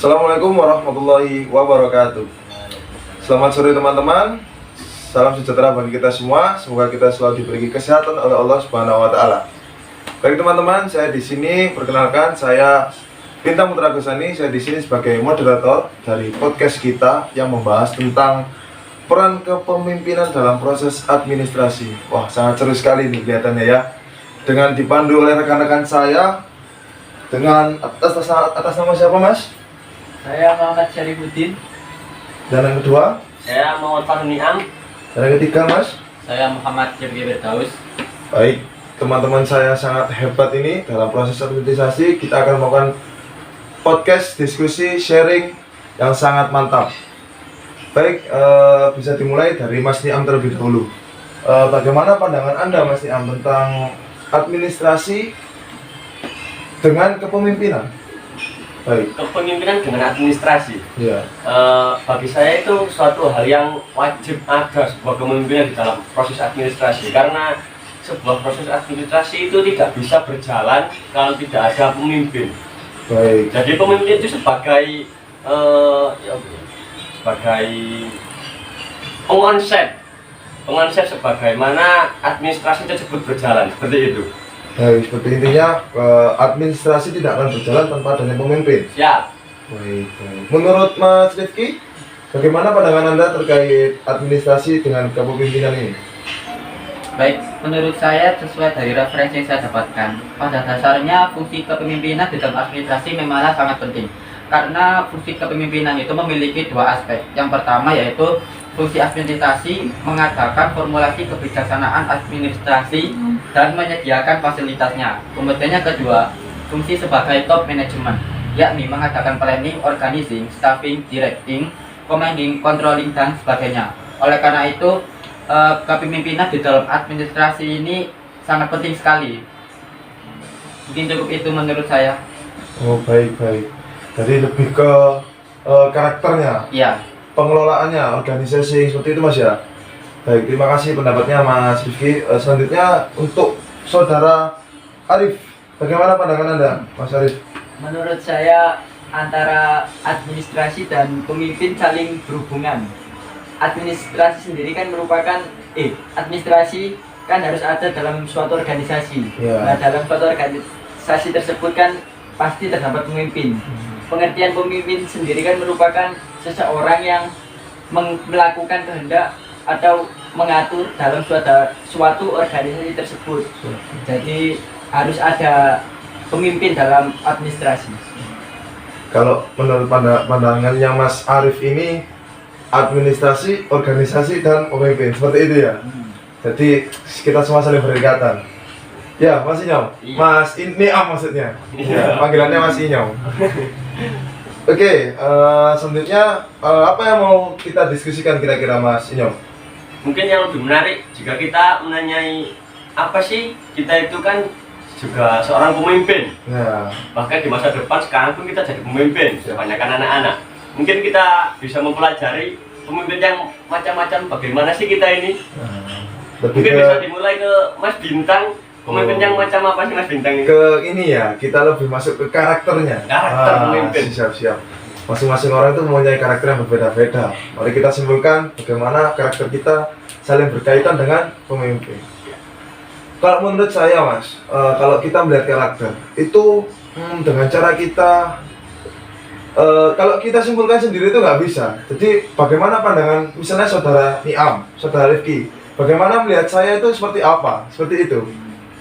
Assalamualaikum warahmatullahi wabarakatuh. Selamat sore teman-teman. Salam sejahtera bagi kita semua. Semoga kita selalu diberi kesehatan oleh Allah Subhanahu wa taala. Baik teman-teman, saya di sini perkenalkan, saya Bintang Putra Gosani. Saya di sini sebagai moderator dari podcast kita yang membahas tentang peran kepemimpinan dalam proses administrasi. Wah, sangat seru sekali nih kelihatannya ya. Dengan dipandu oleh rekan-rekan saya. Dengan atas nama siapa, Mas? Saya Muhammad Syarifuddin. Dan yang kedua? Saya Muhammad Fahniam. Dan yang ketiga, Mas? Saya Muhammad Jirgi Berdaus. Baik, teman-teman saya sangat hebat ini dalam proses administrasi. Kita akan melakukan podcast, diskusi, sharing yang sangat mantap. Baik, bisa dimulai dari Mas Niam terlebih dahulu. Bagaimana pandangan Anda, Mas Niam, tentang administrasi dengan kepemimpinan? Baik. Kepemimpinan dengan administrasi. Ya. Bagi saya itu suatu hal yang wajib ada sebuah kepemimpinan di dalam proses administrasi, karena sebuah proses administrasi itu tidak bisa berjalan kalau tidak ada pemimpin. Baik. Jadi pemimpin itu sebagai pengonsep sebagaimana administrasi tersebut berjalan, seperti itu. Baik, seperti intinya administrasi tidak akan berjalan tanpa adanya pemimpin. Ya. Baik. Menurut Mas Rifki, bagaimana pandangan Anda terkait administrasi dengan kepemimpinan ini? Baik, menurut saya sesuai dari referensi yang saya dapatkan, pada dasarnya fungsi kepemimpinan di dalam administrasi memanglah sangat penting. Karena fungsi kepemimpinan itu memiliki dua aspek. Yang pertama yaitu fungsi administrasi mengadakan formulasi kebijaksanaan administrasi dan menyediakan fasilitasnya. Kemudian yang kedua, fungsi sebagai top management, yakni mengadakan planning, organizing, staffing, directing, commanding, controlling, dan sebagainya. Oleh karena itu, kepemimpinan di dalam administrasi ini sangat penting sekali. Mungkin cukup itu menurut saya. Oh, baik. Jadi lebih ke karakternya. Iya. Pengelolaannya, organisasi seperti itu, Mas ya. Baik, terima kasih pendapatnya Mas Rifki. Selanjutnya untuk Saudara Arif, bagaimana pandangan Anda, Mas Arif? Menurut saya antara administrasi dan pemimpin saling berhubungan. Administrasi sendiri kan merupakan administrasi kan harus ada dalam suatu organisasi. Ya. Nah, dalam suatu organisasi tersebut kan pasti terdapat pemimpin. Pengertian pemimpin sendiri kan merupakan seseorang yang melakukan kehendak atau mengatur dalam suatu organisasi tersebut. Jadi harus ada pemimpin dalam administrasi. Kalau menurut pandangannya Mas Arif ini, administrasi, organisasi, dan pemimpin, seperti itu ya? Jadi kita semua saling berikatan. Ya, Mas Inyong. Iya. Mas Niam maksudnya. Ya, panggilannya Mas Inyong. Oke, selanjutnya apa yang mau kita diskusikan kira-kira, Mas Inyong? Mungkin yang lebih menarik jika kita menanyai apa sih kita itu kan juga seorang pemimpin. Ya. Bahkan di masa depan sekarang pun kita jadi pemimpin, Ya. kebanyakan anak-anak. Mungkin kita bisa mempelajari pemimpin yang macam-macam, bagaimana sih kita ini. Lebih Mungkin ke, bisa dimulai ke Mas Bintang. Pemimpin yang macam apa sih Mas Bintang ini? ke ini ya, kita lebih masuk ke karakternya. Karakter pemimpin. Siap. Masing-masing orang itu mempunyai karakter yang berbeda-beda. Mari kita simpulkan bagaimana karakter kita saling berkaitan dengan pemimpin. Kalau menurut saya, Mas, kalau kita melihat karakter itu dengan cara kita, kalau kita simpulkan sendiri itu nggak bisa. Jadi bagaimana pandangan misalnya Saudara Niam, Saudara Rifki, bagaimana melihat saya itu seperti apa? Seperti itu.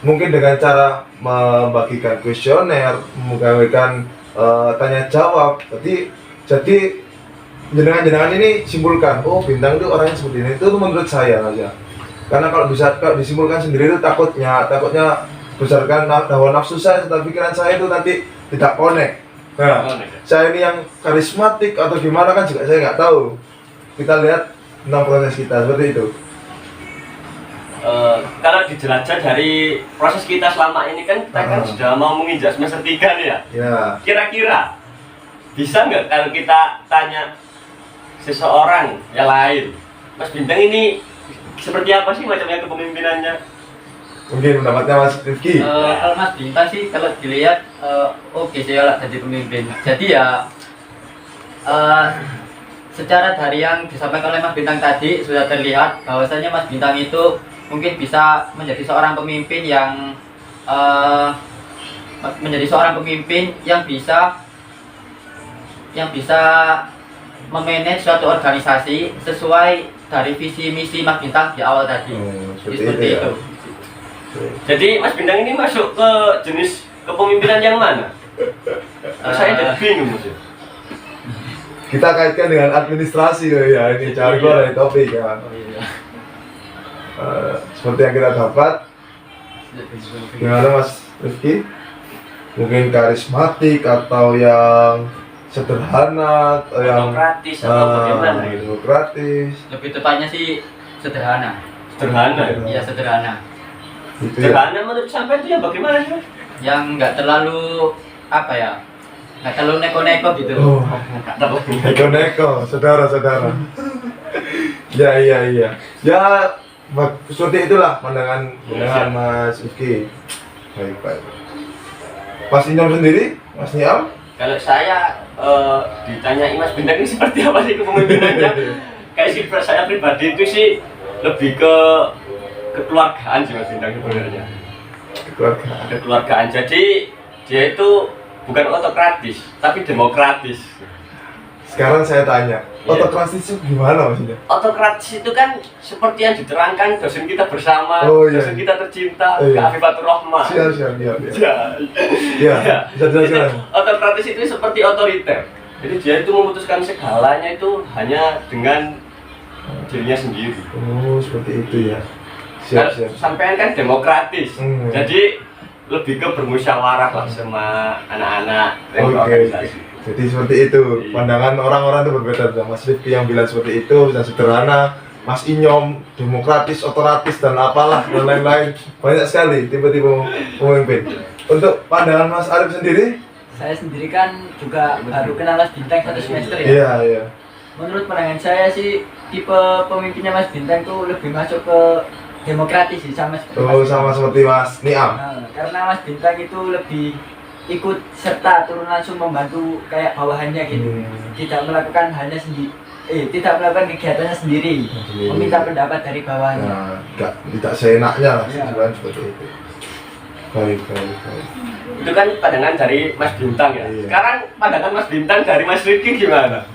Mungkin dengan cara membagikan kuesioner, memberikan tanya jawab. Jadi jenengan ini simpulkan, oh Bintang itu orangnya seperti ini. Itu menurut saya aja. Karena kalau disimpulkan sendiri itu takutnya berdasarkan hawa nafsu saya atau pikiran saya itu nanti tidak connect. Nah, saya ini yang karismatik atau gimana kan juga saya nggak tahu. Kita lihat tentang proses kita seperti itu. Kalau dijelajah dari proses kita selama ini kan kita kan sudah mau menginjak semester 3 nih ya. Ya. Kira-kira bisa nggak kalau kita tanya seseorang yang lain, Mas Bintang ini seperti apa sih macamnya kepemimpinannya? Mungkin pendapatnya Mas Rifki. Kalau Mas Bintang sih kalau dilihat oke sih lah jadi pemimpin. Jadi ya Eh, secara dari yang disampaikan oleh Mas Bintang tadi sudah terlihat bahwasanya Mas Bintang itu mungkin bisa menjadi seorang pemimpin yang bisa memanage suatu organisasi sesuai dari visi misi Mas Bintang di awal tadi. Jadi seperti ya. itu. Jadi Mas Bintang ini masuk ke jenis kepemimpinan yang mana? Saya jadi bingung Mas. Kita kaitkan dengan administrasi ya, ini cari keluar dari topik ya. Seperti yang kita dapat, gimana Mas Rifki? Mungkin karismatik atau yang sederhana atau yang Demokratis atau bagaimana gitu? demokratis. Lebih tepatnya sih sederhana. Sederhana ya? Iya sederhana. Gitu ya. Sederhana menurut sampai itu yang bagaimana sih Mas? Yang nggak terlalu apa ya? Nggak terlalu neko-neko gitu. Oh, neko-neko, saudara-saudara. Ya, iya. Ya, seperti itulah pandangan Mas Rifki. Baik. Mas Inyam sendiri, Mas Niam? Kalau saya ditanyai Mas Bintang ini seperti apa sih kepemimpinannya? Kayak sih saya pribadi itu sih lebih ke kekeluargaan sih Mas Bintang sebenarnya. Kekeluargaan. Jadi dia itu bukan otokratis, tapi demokratis. Sekarang saya tanya, Iya. otokratis itu gimana maksudnya? Otokratis itu kan seperti yang diterangkan dosen kita bersama, Oh, iya. dosen kita tercinta, Oh, iya. Kak Afifatur Rahman. Siap, iya. Ya. Bisa jelaskan. Otokratis itu seperti otoriter. Jadi dia itu memutuskan segalanya itu hanya dengan dirinya sendiri. Oh, seperti itu ya. Kalau Siap. sampean kan demokratis. Hmm. Jadi lebih ke bermusyawarah lah sama anak-anak dan Oke. organisasi. Jadi seperti itu, pandangan orang-orang itu berbeda. Mas Rifki yang bilang seperti itu, dan sederhana. Mas Inyom, demokratis, otoratis, dan apalah, dan lain-lain. Banyak sekali tipe-tipe pemimpin. Untuk pandangan Mas Arif sendiri? Saya sendiri kan juga baru kenal Mas Bintang 1 semester ya. Iya. Menurut pandangan saya sih tipe pemimpinnya Mas Bintang tuh lebih masuk ke demokratis sih sama seperti Oh, Mas sama Bintang. seperti Mas Niam. Nah, karena Mas Bintang itu lebih ikut serta turun langsung membantu kayak bawahannya gitu. Tidak melakukan halnya sendiri. Tidak melakukan kegiatannya sendiri. Meminta pendapat dari bawahannya. Nah, tidak seenaknya lah, Iya. kan seperti itu. Baik. Itu kan pandangan dari Mas Bintang ya. Iya. Sekarang pandangan Mas Bintang dari Mas Rifki gimana?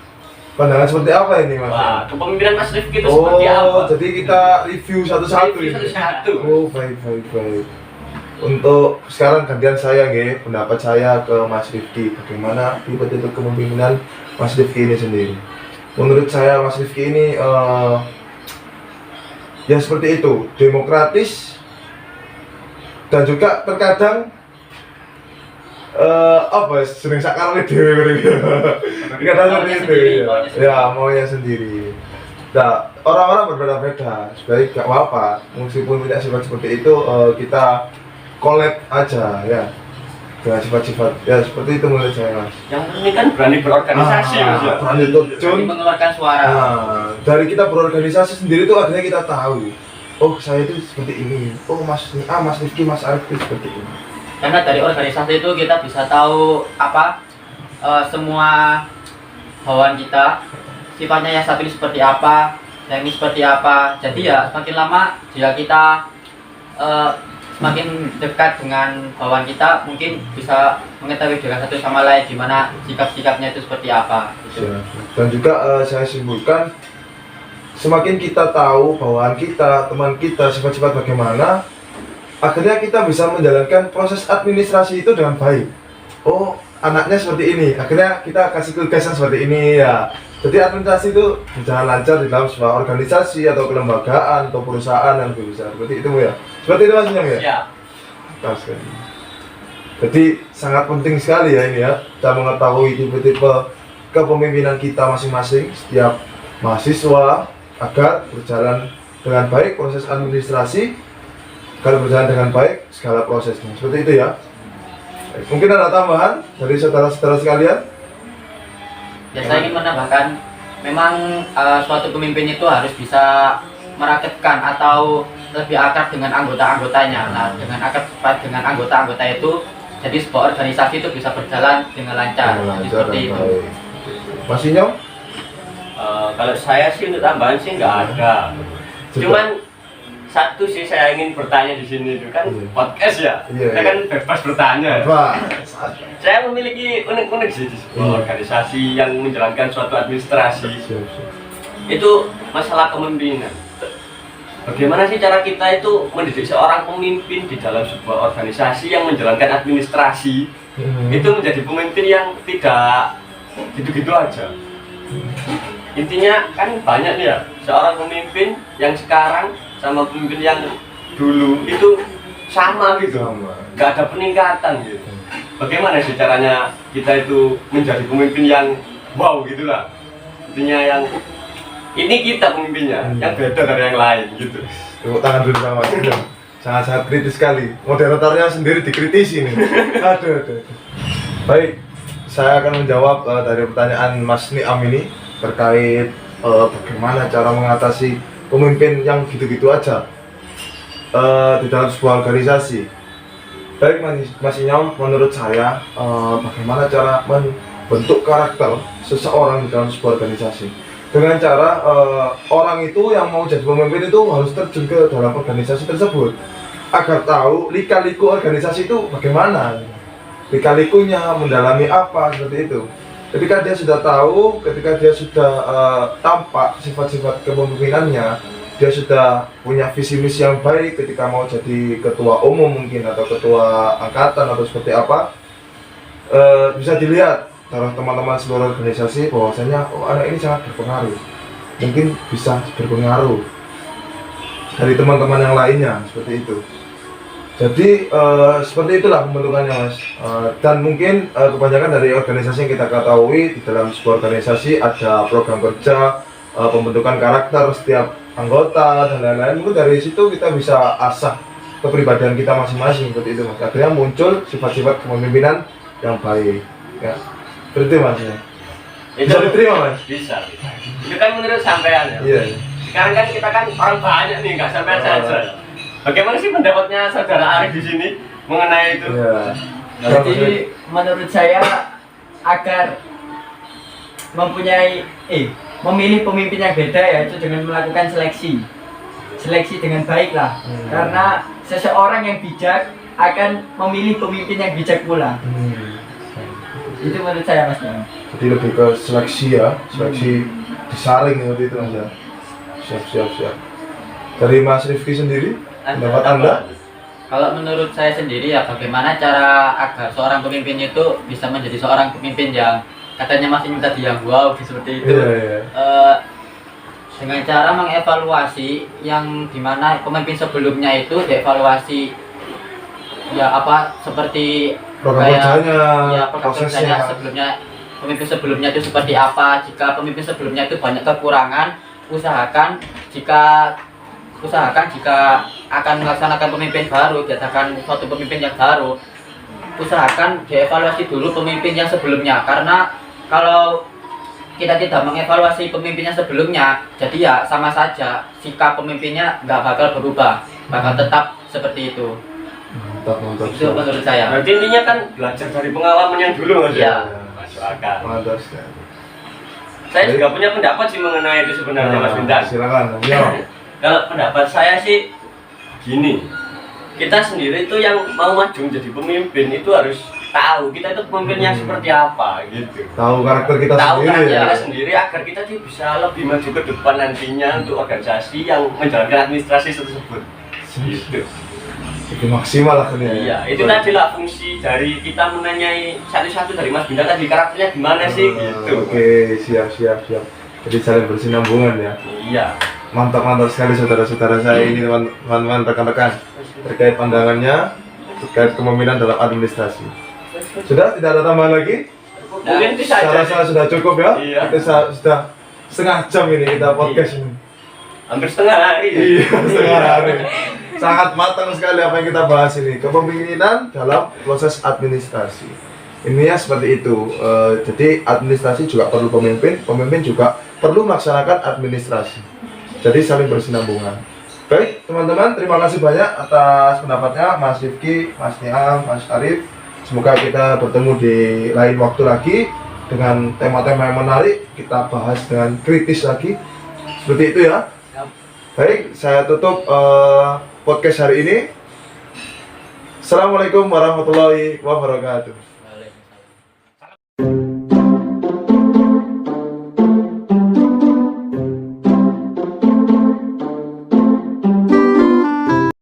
Pandangan seperti apa ini Mas? Wah, kepemimpinan Mas Rifki itu seperti apa? Jadi kita review satu-satu Review ini. satu-satu. Oh, baik. Untuk sekarang gantian saya nggih, pendapat saya ke Mas Rifki. Bagaimana tipe-tipe kepemimpinan Mas Rifki ini sendiri? Menurut saya Mas Rifki ini ya seperti itu, demokratis dan juga terkadang sering sakar dhewe kadang seperti itu ya maunya sendiri. Nah, orang-orang berbeda-beda, sebaik gak apa-apa, meskipun punya sifat seperti itu, kita collab aja ya dengan sifat-sifat ya seperti itu menurut saya Mas. Yang penting kan berani berorganisasi Mas ya. Berani terjun. Jadi mengeluarkan suara. Nah, dari kita berorganisasi sendiri tuh akhirnya kita tahu, oh saya itu seperti ini, oh Mas Rifki, Mas Arif itu seperti ini. Karena dari organisasi itu kita bisa tahu semua bawahan kita, sifatnya yang satu ini seperti apa, yang ini seperti apa. Jadi ya semakin lama jika kita semakin dekat dengan bawahan kita, mungkin bisa mengetahui dengan satu sama lain gimana sikap-sikapnya itu seperti apa gitu. Dan juga saya simpulkan, semakin kita tahu bawahan kita, teman kita, sifat-sifat bagaimana, akhirnya kita bisa menjalankan proses administrasi itu dengan baik. Oh, anaknya seperti ini, akhirnya kita kasih kegasan seperti ini ya. Jadi administrasi itu berjalan lancar di dalam sebuah organisasi atau kelembagaan atau perusahaan yang lebih besar. Seperti itu ya. Seperti itu Mas Nyam ya. Ya. Pas sekali. Jadi sangat penting sekali ya ini ya, kita mengetahui tipe-tipe kepemimpinan kita masing-masing setiap mahasiswa agar berjalan dengan baik proses administrasi, agar berjalan dengan baik segala prosesnya. Seperti itu ya. Mungkin ada tambahan dari saudara-saudara sekalian? Ya, saya ingin menambahkan, memang suatu pemimpin itu harus bisa merakitkan atau lebih akrab dengan anggota-anggotanya. Nah, dengan akrab dengan anggota-anggota itu, jadi sebuah organisasi itu bisa berjalan dengan lancar. Jadi seperti itu. Mas Inyong? Kalau saya sih untuk tambahan sih nggak ada. Cuman satu sih saya ingin bertanya di sini itu kan Iya. podcast ya. Iya, Saya iya. kan bebas bertanya. Apa? Saya memiliki unik-unik sih di sebuah organisasi yang menjalankan suatu administrasi. Itu masalah kepemimpinan. Bagaimana sih cara kita itu mendidik seorang pemimpin di dalam sebuah organisasi yang menjalankan administrasi itu menjadi pemimpin yang tidak gitu-gitu aja. Intinya kan banyak nih ya, seorang pemimpin yang sekarang sama pemimpin yang dulu itu sama gitu, nggak ada peningkatan gitu. Bagaimana sih caranya kita itu menjadi pemimpin yang wow gitulah, intinya yang ini kita pemimpinnya, yang beda dari yang lain gitu. Tepuk tangan dulu sama Mas Inyong. Sangat-sangat kritis sekali. Moderatornya sendiri dikritisi nih. Aduh. Baik, saya akan menjawab dari pertanyaan Mas Niam ini terkait bagaimana cara mengatasi pemimpin yang gitu-gitu aja di dalam sebuah organisasi. Baik Mas Inyong, menurut saya bagaimana cara membentuk karakter seseorang di dalam sebuah organisasi dengan cara orang itu yang mau jadi pemimpin itu harus terjun ke dalam organisasi tersebut agar tahu lika-liku organisasi itu bagaimana, lika-likunya mendalami apa seperti itu. Ketika dia sudah tahu, ketika dia sudah tampak sifat-sifat kepemimpinannya, dia sudah punya visi misi yang baik ketika mau jadi ketua umum mungkin atau ketua angkatan atau seperti apa, bisa dilihat oleh teman-teman seluruh organisasi bahwasanya anak ini sangat berpengaruh, mungkin bisa berpengaruh dari teman-teman yang lainnya seperti itu. Jadi seperti itulah pembentukannya Mas. Dan mungkin kebanyakan dari organisasi yang kita ketahui di dalam sebuah organisasi ada program kerja, pembentukan karakter setiap anggota dan lain-lain. Mungkin dari situ kita bisa asah kepribadian kita masing-masing seperti itu Mas. Akhirnya muncul sifat-sifat kepemimpinan yang baik. Ya. Seperti itu Mas. Bisa diterima Mas? Bisa. Itu kan menurut sampean ya. Iya. Sekarang kan kita kan orang banyak nih, nggak sampean saja. Bagaimana sih pendapatnya saudara Arif di sini mengenai itu? Iya. Jadi menurut saya agar memilih pemimpin yang beda ya itu dengan melakukan seleksi dengan baik lah. Karena seseorang yang bijak akan memilih pemimpin yang bijak pula. Itu menurut saya Mas. Jadi lebih ke seleksi ya, seleksi disaring seperti itu Mas ya. Siap. Dari Mas Rifki sendiri, pendapat Anda? Kalau menurut saya sendiri ya bagaimana cara agar seorang pemimpin itu bisa menjadi seorang pemimpin yang katanya Mas ini tadi yang wow seperti itu. Iya. Dengan cara mengevaluasi yang dimana pemimpin sebelumnya itu dievaluasi ya apa seperti Program kayak, kerjanya, ya program kerjanya prosesnya. sebelumnya pemimpin sebelumnya itu seperti apa. Jika pemimpin sebelumnya itu banyak kekurangan, usahakan jika akan melaksanakan pemimpin baru, diadakan suatu pemimpin yang baru, usahakan dievaluasi dulu pemimpin yang sebelumnya. Karena kalau kita tidak mengevaluasi pemimpin yang sebelumnya, jadi ya sama saja sikap pemimpinnya nggak bakal berubah, bakal tetap seperti itu. Mantap. Itu menurut saya. Berarti intinya kan belajar dari pengalaman yang dulu Mas. Iya. Masuk akal. Mantap. Saya juga punya pendapat sih mengenai itu sebenarnya Mas Bintang. Silakan. Ya. Kalau pendapat saya sih gini, kita sendiri itu yang mau maju menjadi pemimpin itu harus tahu kita itu pemimpinnya seperti apa gitu. Tahu karakter kita Tahu sendiri karakter ya. kita sendiri agar kita tuh bisa lebih maju ke depan nantinya untuk organisasi yang menjalankan administrasi tersebut. Gitu. Itu maksimal lah kan ya. Iya, itu tadi lah fungsi dari kita menanyai satu-satu dari Mas Bintang tadi karakternya gimana sih gitu. Oke, siap. Jadi saling bersinambungan ya. Iya. Mantap sekali saudara-saudara saya ini teman-teman rekan-rekan terkait pandangannya terkait kepemimpinan dalam administrasi. Sudah tidak ada tambahan lagi? Mungkin bisa Saya aja. rasa sudah cukup ya. Iya. Kita sudah setengah jam ini kita podcast ini. Hampir setengah hari. Iya, setengah hari. Sangat matang sekali apa yang kita bahas ini. Kepemimpinan dalam proses administrasi. Intinya seperti itu. Jadi administrasi juga perlu pemimpin juga perlu melaksanakan administrasi. Jadi saling bersinambungan. Baik, teman-teman, terima kasih banyak atas pendapatnya Mas Rifki, Mas Niam, Mas Arif. Semoga kita bertemu di lain waktu lagi dengan tema-tema yang menarik, kita bahas dengan kritis lagi. Seperti itu ya. Baik, saya tutup podcast hari ini. Assalamualaikum warahmatullahi wabarakatuh.